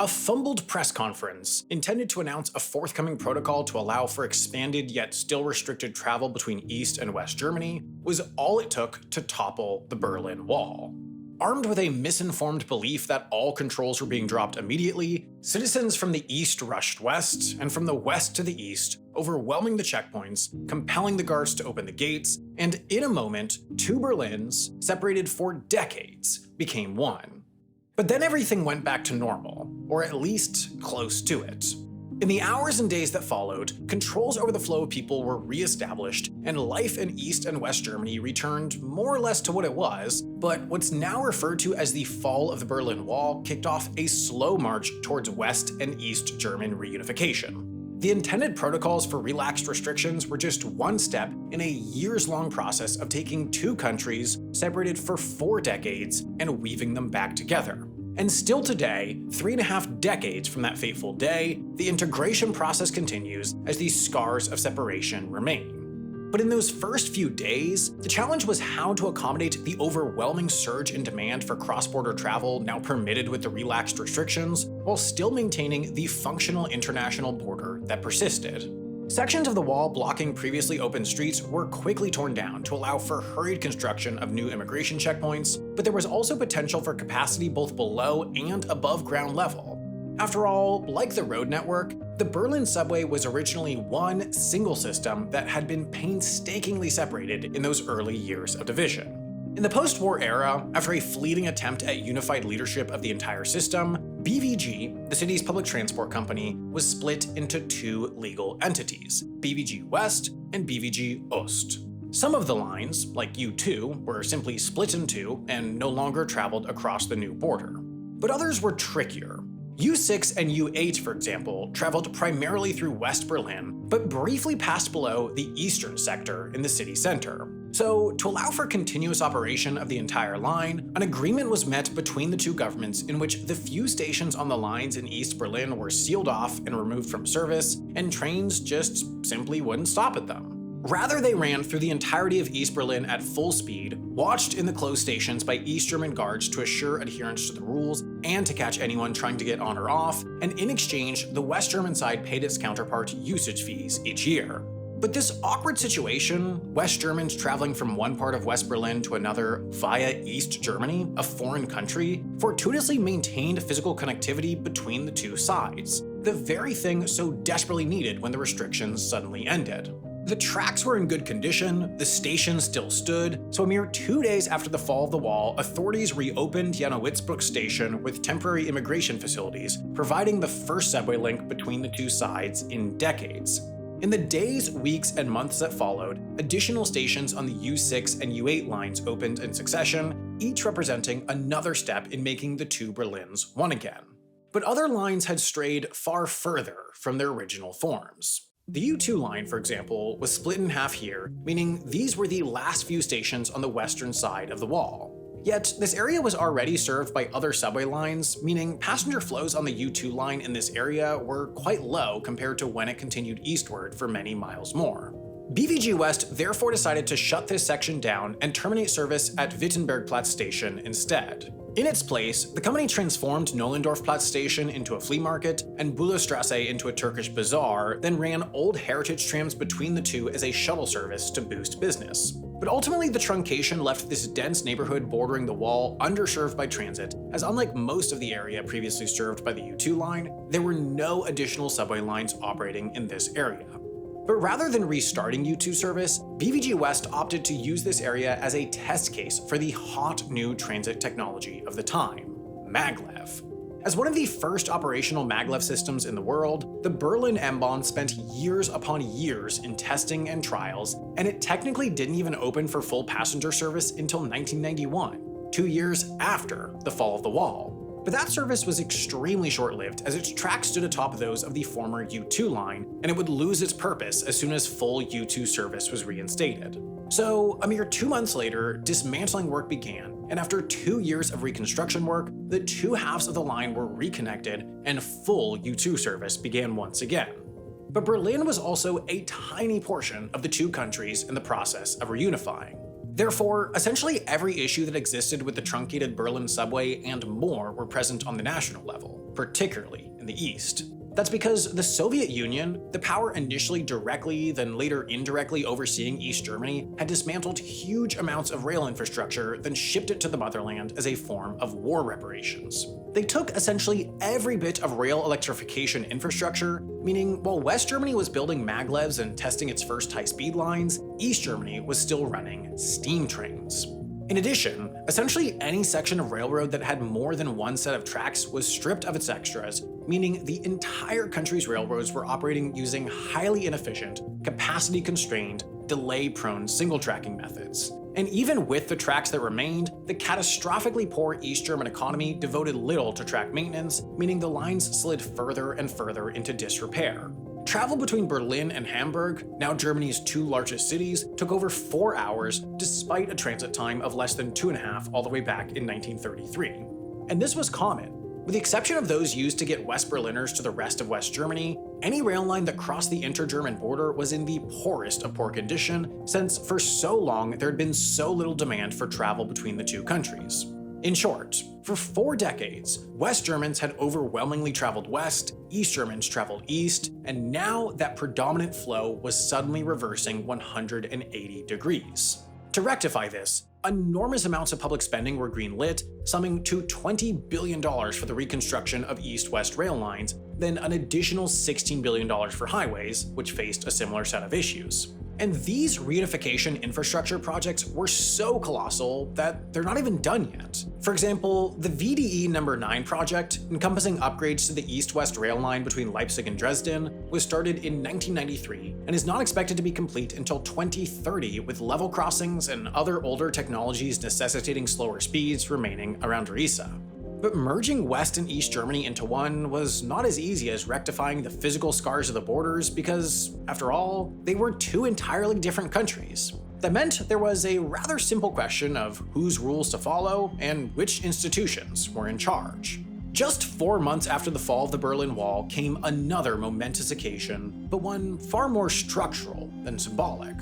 A fumbled press conference, intended to announce a forthcoming protocol to allow for expanded yet still restricted travel between East and West Germany, was all it took to topple the Berlin Wall. Armed with a misinformed belief that all controls were being dropped immediately, citizens from the east rushed west, and from the west to the east, overwhelming the checkpoints, compelling the guards to open the gates, and in a moment, two Berlins, separated for decades, became one. But then everything went back to normal, or at least close to it. In the hours and days that followed, controls over the flow of people were re-established, and life in East and West Germany returned more or less to what it was, but what's now referred to as the fall of the Berlin Wall kicked off a slow march towards West and East German reunification. The intended protocols for relaxed restrictions were just one step in a years-long process of taking two countries, separated for 4 decades, and weaving them back together. And still today, 3.5 decades from that fateful day, the integration process continues as these scars of separation remain. But in those first few days, the challenge was how to accommodate the overwhelming surge in demand for cross-border travel now permitted with the relaxed restrictions, while still maintaining the functional international border that persisted. Sections of the wall blocking previously open streets were quickly torn down to allow for hurried construction of new immigration checkpoints, but there was also potential for capacity both below and above ground level. After all, like the road network, the Berlin subway was originally one single system that had been painstakingly separated in those early years of division. In the post-war era, after a fleeting attempt at unified leadership of the entire system, BVG, the city's public transport company, was split into 2 legal entities, BVG West and BVG Ost. Some of the lines, like U2, were simply split in 2 and no longer traveled across the new border. But others were trickier. U6 and U8, for example, traveled primarily through West Berlin, but briefly passed below the eastern sector in the city center. So, to allow for continuous operation of the entire line, an agreement was met between the two governments in which the few stations on the lines in East Berlin were sealed off and removed from service, and trains just simply wouldn't stop at them. Rather, they ran through the entirety of East Berlin at full speed, watched in the closed stations by East German guards to assure adherence to the rules and to catch anyone trying to get on or off, and in exchange, the West German side paid its counterpart usage fees each year. But this awkward situation, West Germans traveling from one part of West Berlin to another via East Germany, a foreign country, fortuitously maintained physical connectivity between the two sides, the very thing so desperately needed when the restrictions suddenly ended. The tracks were in good condition, the station still stood, so a mere 2 days after the fall of the wall, authorities reopened Janowitzbruck station with temporary immigration facilities, providing the first subway link between the two sides in decades. In the days, weeks, and months that followed, additional stations on the U6 and U8 lines opened in succession, each representing another step in making the two Berlins one again. But other lines had strayed far further from their original forms. The U2 line, for example, was split in half here, meaning these were the last few stations on the western side of the wall. Yet, this area was already served by other subway lines, meaning passenger flows on the U2 line in this area were quite low compared to when it continued eastward for many miles more. BVG West therefore decided to shut this section down and terminate service at Wittenbergplatz station instead. In its place, the company transformed Nollendorfplatz station into a flea market and Bülowstrasse into a Turkish bazaar, then ran old heritage trams between the two as a shuttle service to boost business. But ultimately, the truncation left this dense neighborhood bordering the wall underserved by transit, as unlike most of the area previously served by the U2 line, there were no additional subway lines operating in this area. But rather than restarting U2 service, BVG West opted to use this area as a test case for the hot new transit technology of the time, maglev. As one of the first operational maglev systems in the world, the Berlin M-Bahn spent years upon years in testing and trials, and it technically didn't even open for full passenger service until 1991, 2 years after the fall of the wall. But that service was extremely short-lived as its tracks stood atop those of the former U2 line, and it would lose its purpose as soon as full U2 service was reinstated. So, a mere 2 months later, dismantling work began, and after 2 years of reconstruction work, the two halves of the line were reconnected and full U2 service began once again. But Berlin was also a tiny portion of the two countries in the process of reunifying. Therefore, essentially every issue that existed with the truncated Berlin subway and more were present on the national level, particularly in the east. That's because the Soviet Union, the power initially directly, then later indirectly overseeing East Germany, had dismantled huge amounts of rail infrastructure, then shipped it to the motherland as a form of war reparations. They took essentially every bit of rail electrification infrastructure, meaning while West Germany was building maglevs and testing its first high-speed lines, East Germany was still running steam trains. In addition, essentially any section of railroad that had more than one set of tracks was stripped of its extras, meaning the entire country's railroads were operating using highly inefficient, capacity-constrained, delay-prone single-tracking methods. And even with the tracks that remained, the catastrophically poor East German economy devoted little to track maintenance, meaning the lines slid further and further into disrepair. Travel between Berlin and Hamburg, now Germany's two largest cities, took over 4 hours despite a transit time of less than 2.5 all the way back in 1933. And this was common. With the exception of those used to get West Berliners to the rest of West Germany, any rail line that crossed the inter-German border was in the poorest of poor condition, since for so long there had been so little demand for travel between the two countries. In short, for 4 decades, West Germans had overwhelmingly traveled west, East Germans traveled east, and now that predominant flow was suddenly reversing 180 degrees. To rectify this, enormous amounts of public spending were greenlit, summing to $20 billion for the reconstruction of east-west rail lines, then an additional $16 billion for highways, which faced a similar set of issues. And these reunification infrastructure projects were so colossal that they're not even done yet. For example, the VDE No. 9 project, encompassing upgrades to the east-west rail line between Leipzig and Dresden, was started in 1993 and is not expected to be complete until 2030, with level crossings and other older technologies necessitating slower speeds remaining around Riesa. But merging West and East Germany into one was not as easy as rectifying the physical scars of the borders because, after all, they were two entirely different countries. That meant there was a rather simple question of whose rules to follow and which institutions were in charge. Just 4 months after the fall of the Berlin Wall came another momentous occasion, but one far more structural than symbolic.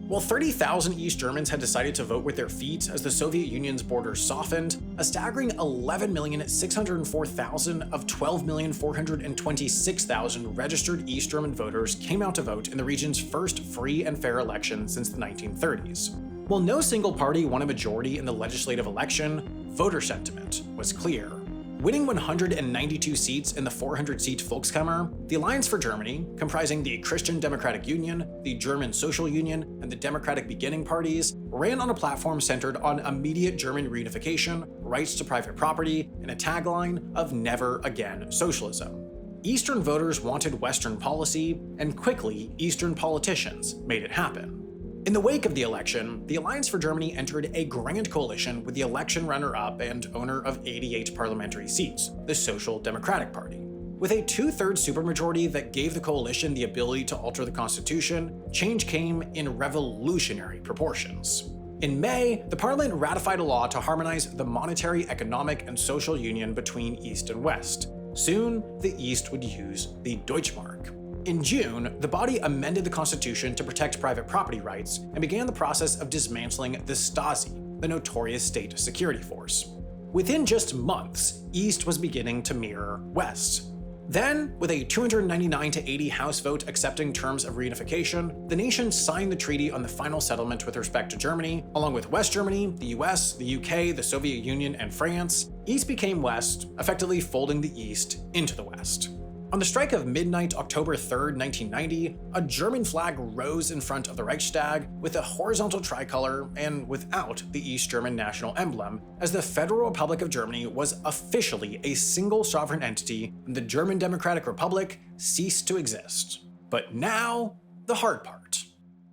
While 30,000 East Germans had decided to vote with their feet as the Soviet Union's borders softened, a staggering 11,604,000 of 12,426,000 registered East German voters came out to vote in the region's first free and fair election since the 1930s. While no single party won a majority in the legislative election, voter sentiment was clear. Winning 192 seats in the 400-seat Volkskammer, the Alliance for Germany, comprising the Christian Democratic Union, the German Social Union, and the Democratic Beginning parties, ran on a platform centered on immediate German reunification, rights to private property, and a tagline of "Never Again Socialism." Eastern voters wanted Western policy, and quickly, Eastern politicians made it happen. In the wake of the election, the Alliance for Germany entered a grand coalition with the election runner-up and owner of 88 parliamentary seats, the Social Democratic Party. With a 2/3 supermajority that gave the coalition the ability to alter the constitution, change came in revolutionary proportions. In May, the parliament ratified a law to harmonize the monetary, economic, and social union between East and West. Soon, the East would use the Deutschmark. In June, the body amended the constitution to protect private property rights and began the process of dismantling the Stasi, the notorious state security force. Within just months, East was beginning to mirror West. Then, with a 299-80 House vote accepting terms of reunification, the nation signed the treaty on the final settlement with respect to Germany. Along with West Germany, the US, the UK, the Soviet Union, and France, East became West, effectively folding the East into the West. On the strike of midnight October 3, 1990, a German flag rose in front of the Reichstag with a horizontal tricolor and without the East German national emblem, as the Federal Republic of Germany was officially a single sovereign entity and the German Democratic Republic ceased to exist. But now, the hard part.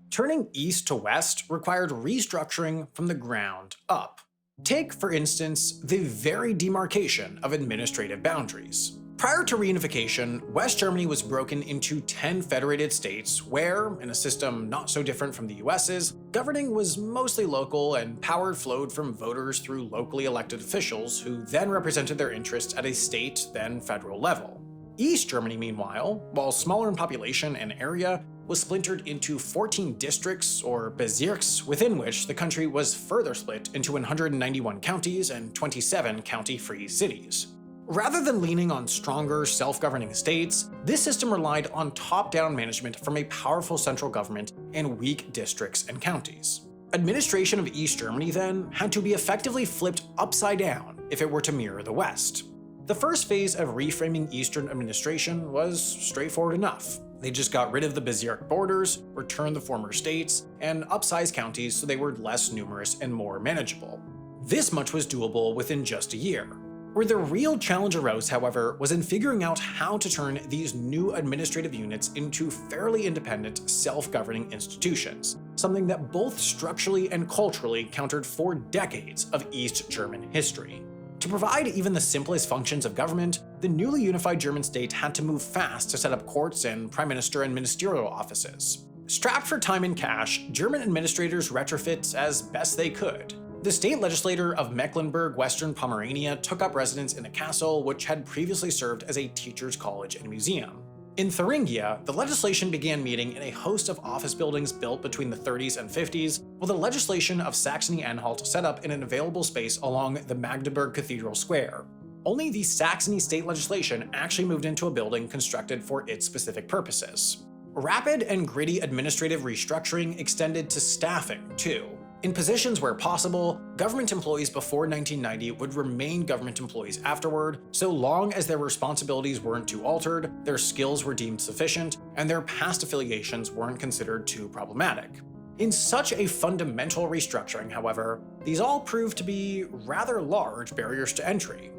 Turning East to West required restructuring from the ground up. Take, for instance, the very demarcation of administrative boundaries. Prior to reunification, West Germany was broken into 10 federated states where, in a system not so different from the US's, governing was mostly local and power flowed from voters through locally elected officials who then represented their interests at a state, then federal level. East Germany, meanwhile, while smaller in population and area, was splintered into 14 districts, or Bezirks, within which the country was further split into 191 counties and 27 county-free cities. Rather than leaning on stronger, self-governing states, this system relied on top-down management from a powerful central government and weak districts and counties. Administration of East Germany, then, had to be effectively flipped upside down if it were to mirror the West. The first phase of reframing Eastern administration was straightforward enough. They just got rid of the Bezirk borders, returned the former states, and upsized counties so they were less numerous and more manageable. This much was doable within just a year. Where the real challenge arose, however, was in figuring out how to turn these new administrative units into fairly independent, self-governing institutions, something that both structurally and culturally countered for decades of East German history. To provide even the simplest functions of government, the newly unified German state had to move fast to set up courts and prime minister and ministerial offices. Strapped for time and cash, German administrators retrofit as best they could. The state legislator of Mecklenburg-Western Pomerania took up residence in a castle which had previously served as a teacher's college and museum. In Thuringia, the legislation began meeting in a host of office buildings built between the 30s and 50s, while the legislation of Saxony-Anhalt set up in an available space along the Magdeburg Cathedral Square. Only the Saxony state legislation actually moved into a building constructed for its specific purposes. Rapid and gritty administrative restructuring extended to staffing, too. In positions where possible, government employees before 1990 would remain government employees afterward, so long as their responsibilities weren't too altered, their skills were deemed sufficient, and their past affiliations weren't considered too problematic. In such a fundamental restructuring, however, these all proved to be rather large barriers to entry.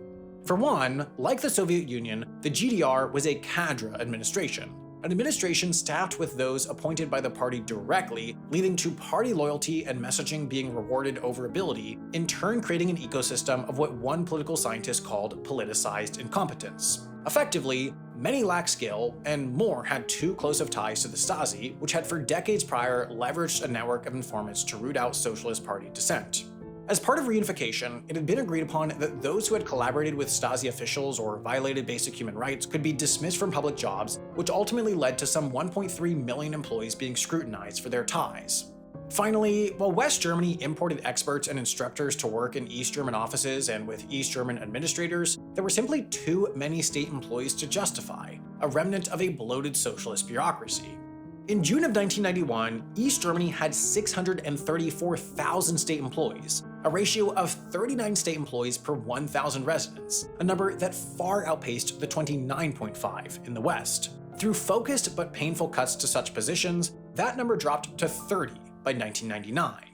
For one, like the Soviet Union, the GDR was a cadre administration. An administration staffed with those appointed by the party directly, leading to party loyalty and messaging being rewarded over ability, in turn creating an ecosystem of what one political scientist called politicized incompetence. Effectively, many lacked skill, and more had too close of ties to the Stasi, which had for decades prior leveraged a network of informants to root out Socialist Party dissent. As part of reunification, it had been agreed upon that those who had collaborated with Stasi officials or violated basic human rights could be dismissed from public jobs, which ultimately led to some 1.3 million employees being scrutinized for their ties. Finally, while West Germany imported experts and instructors to work in East German offices and with East German administrators, there were simply too many state employees to justify, a remnant of a bloated socialist bureaucracy. In June of 1991, East Germany had 634,000 state employees, a ratio of 39 state employees per 1,000 residents, a number that far outpaced the 29.5 in the West. Through focused but painful cuts to such positions, that number dropped to 30 by 1999.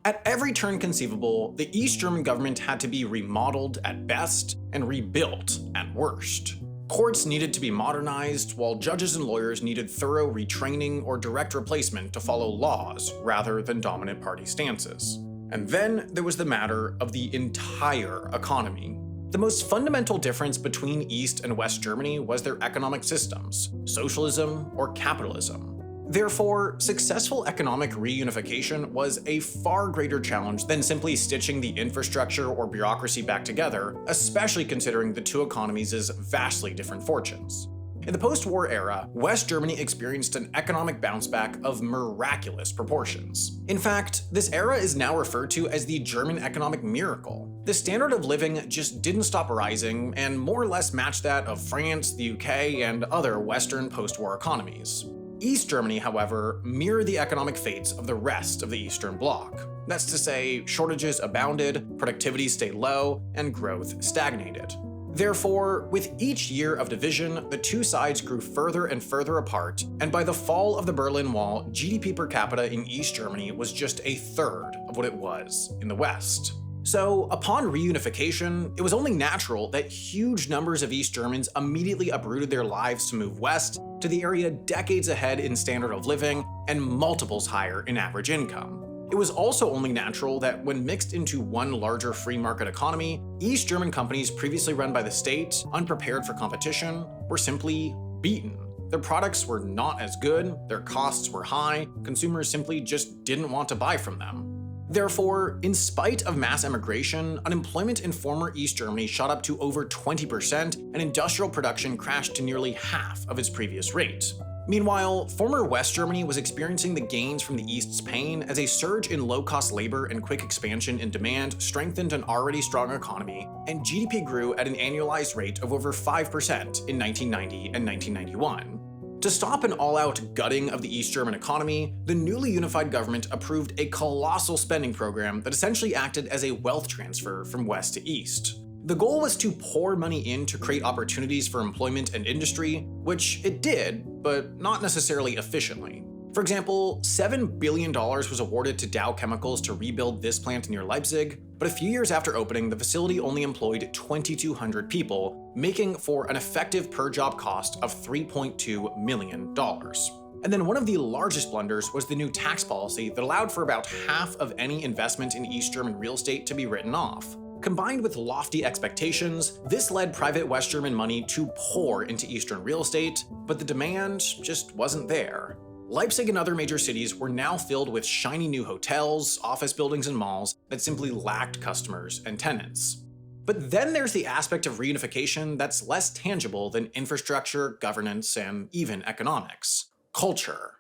At every turn conceivable, the East German government had to be remodeled at best and rebuilt at worst. Courts needed to be modernized, while judges and lawyers needed thorough retraining or direct replacement to follow laws rather than dominant party stances. And then there was the matter of the entire economy. The most fundamental difference between East and West Germany was their economic systems, socialism or capitalism. Therefore, successful economic reunification was a far greater challenge than simply stitching the infrastructure or bureaucracy back together, especially considering the two economies' vastly different fortunes. In the post-war era, West Germany experienced an economic bounce back of miraculous proportions. In fact, this era is now referred to as the German economic miracle. The standard of living just didn't stop rising and more or less matched that of France, the UK, and other Western post-war economies. East Germany, however, mirrored the economic fates of the rest of the Eastern Bloc. That's to say, shortages abounded, productivity stayed low, and growth stagnated. Therefore, with each year of division, the two sides grew further and further apart, and by the fall of the Berlin Wall, GDP per capita in East Germany was just a third of what it was in the West. So, upon reunification, it was only natural that huge numbers of East Germans immediately uprooted their lives to move west to the area decades ahead in standard of living and multiples higher in average income. It was also only natural that when mixed into one larger free market economy, East German companies previously run by the state, unprepared for competition, were simply beaten. Their products were not as good, their costs were high, consumers simply just didn't want to buy from them. Therefore, in spite of mass emigration, unemployment in former East Germany shot up to over 20%, and industrial production crashed to nearly half of its previous rate. Meanwhile, former West Germany was experiencing the gains from the East's pain as a surge in low-cost labor and quick expansion in demand strengthened an already strong economy, and GDP grew at an annualized rate of over 5% in 1990 and 1991. To stop an all-out gutting of the East German economy, the newly unified government approved a colossal spending program that essentially acted as a wealth transfer from West to East. The goal was to pour money in to create opportunities for employment and industry, which it did, but not necessarily efficiently. For example, $7 billion was awarded to Dow Chemicals to rebuild this plant near Leipzig, but a few years after opening, the facility only employed 2,200 people, making for an effective per-job cost of $3.2 million. And then one of the largest blunders was the new tax policy that allowed for about half of any investment in East German real estate to be written off. Combined with lofty expectations, this led private West German money to pour into Eastern real estate, but the demand just wasn't there. Leipzig and other major cities were now filled with shiny new hotels, office buildings, and malls that simply lacked customers and tenants. But then there's the aspect of reunification that's less tangible than infrastructure, governance, and even economics: culture.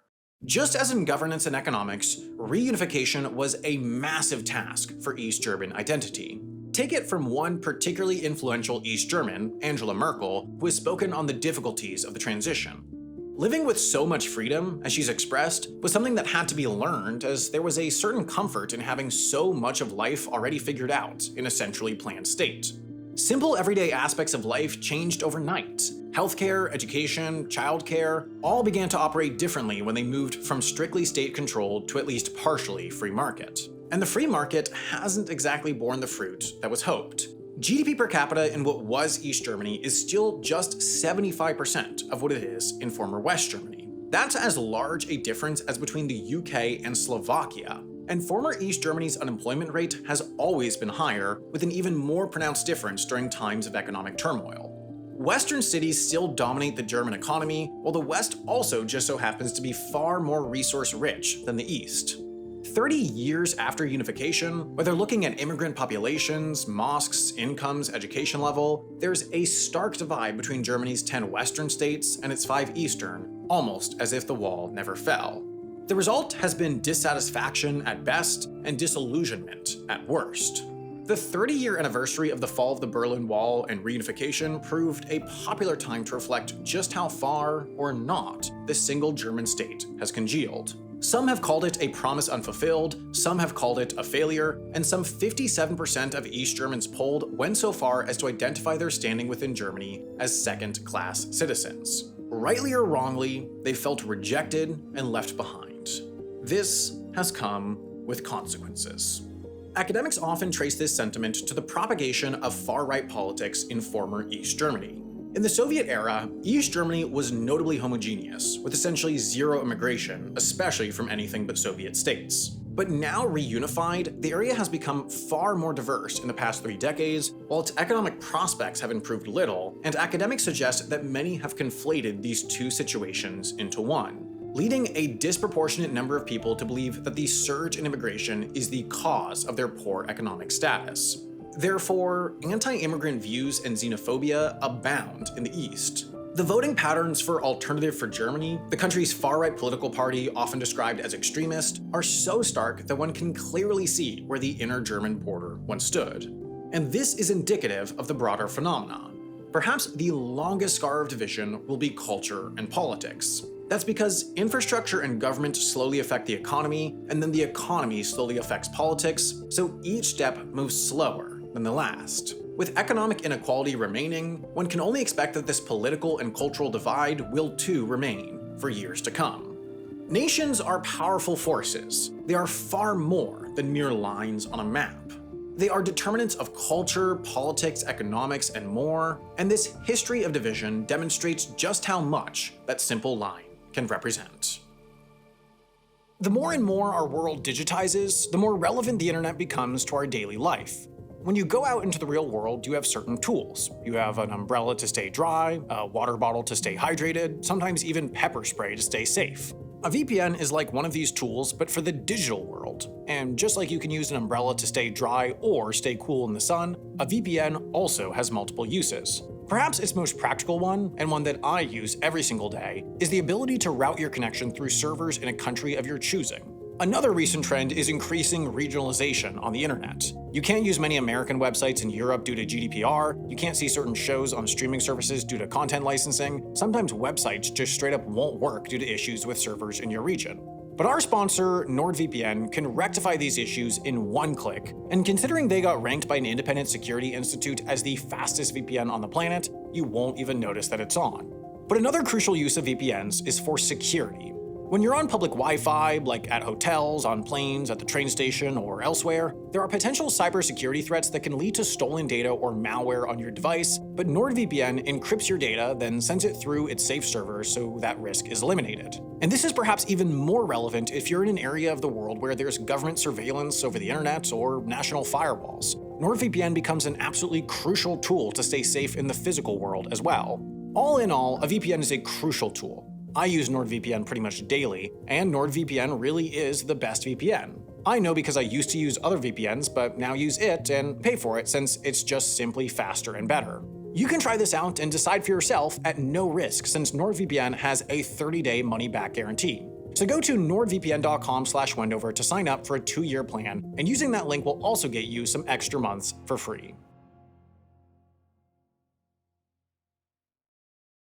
Just as in governance and economics, reunification was a massive task for East German identity. Take it from one particularly influential East German, Angela Merkel, who has spoken on the difficulties of the transition. Living with so much freedom, as she's expressed, was something that had to be learned, as there was a certain comfort in having so much of life already figured out in a centrally planned state. Simple everyday aspects of life changed overnight. Healthcare, education, childcare all began to operate differently when they moved from strictly state-controlled to at least partially free market. And the free market hasn't exactly borne the fruit that was hoped. GDP per capita in what was East Germany is still just 75% of what it is in former West Germany. That's as large a difference as between the UK and Slovakia. And former East Germany's unemployment rate has always been higher, with an even more pronounced difference during times of economic turmoil. Western cities still dominate the German economy, while the West also just so happens to be far more resource-rich than the East. 30 years after unification, whether looking at immigrant populations, mosques, incomes, education level, there's a stark divide between Germany's 10 Western states and its 5 Eastern, almost as if the wall never fell. The result has been dissatisfaction at best and disillusionment at worst. The 30-year anniversary of the fall of the Berlin Wall and reunification proved a popular time to reflect just how far, or not, this single German state has congealed. Some have called it a promise unfulfilled, some have called it a failure, and some 57% of East Germans polled went so far as to identify their standing within Germany as second-class citizens. Rightly or wrongly, they felt rejected and left behind. This has come with consequences. Academics often trace this sentiment to the propagation of far-right politics in former East Germany. In the Soviet era, East Germany was notably homogeneous, with essentially zero immigration, especially from anything but Soviet states. But now reunified, the area has become far more diverse in the past 3 decades, while its economic prospects have improved little, and academics suggest that many have conflated these two situations into one, leading a disproportionate number of people to believe that the surge in immigration is the cause of their poor economic status. Therefore, anti-immigrant views and xenophobia abound in the East. The voting patterns for Alternative for Germany, the country's far-right political party often described as extremist, are so stark that one can clearly see where the inner German border once stood. And this is indicative of the broader phenomena. Perhaps the longest scar of division will be culture and politics. That's because infrastructure and government slowly affect the economy, and then the economy slowly affects politics, so each step moves slower than the last. With economic inequality remaining, one can only expect that this political and cultural divide will too remain for years to come. Nations are powerful forces. They are far more than mere lines on a map. They are determinants of culture, politics, economics, and more, and this history of division demonstrates just how much that simple line can represent. The more and more our world digitizes, the more relevant the internet becomes to our daily life. When you go out into the real world, you have certain tools. You have an umbrella to stay dry, a water bottle to stay hydrated, sometimes even pepper spray to stay safe. A VPN is like one of these tools, but for the digital world. And just like you can use an umbrella to stay dry or stay cool in the sun, a VPN also has multiple uses. Perhaps its most practical one, and one that I use every single day, is the ability to route your connection through servers in a country of your choosing. Another recent trend is increasing regionalization on the internet. You can't use many American websites in Europe due to GDPR, you can't see certain shows on streaming services due to content licensing, sometimes websites just straight up won't work due to issues with servers in your region. But our sponsor, NordVPN, can rectify these issues in one click, and considering they got ranked by an independent security institute as the fastest VPN on the planet, you won't even notice that it's on. But another crucial use of VPNs is for security. When you're on public Wi-Fi, like at hotels, on planes, at the train station, or elsewhere, there are potential cybersecurity threats that can lead to stolen data or malware on your device, but NordVPN encrypts your data, then sends it through its safe server so that risk is eliminated. And this is perhaps even more relevant if you're in an area of the world where there's government surveillance over the internet or national firewalls. NordVPN becomes an absolutely crucial tool to stay safe in the physical world as well. All in all, a VPN is a crucial tool. I use NordVPN pretty much daily, and NordVPN really is the best VPN. I know because I used to use other VPNs, but now use it and pay for it since it's just simply faster and better. You can try this out and decide for yourself at no risk since NordVPN has a 30-day money-back guarantee. So go to nordvpn.com/Wendover to sign up for a 2-year plan, and using that link will also get you some extra months for free.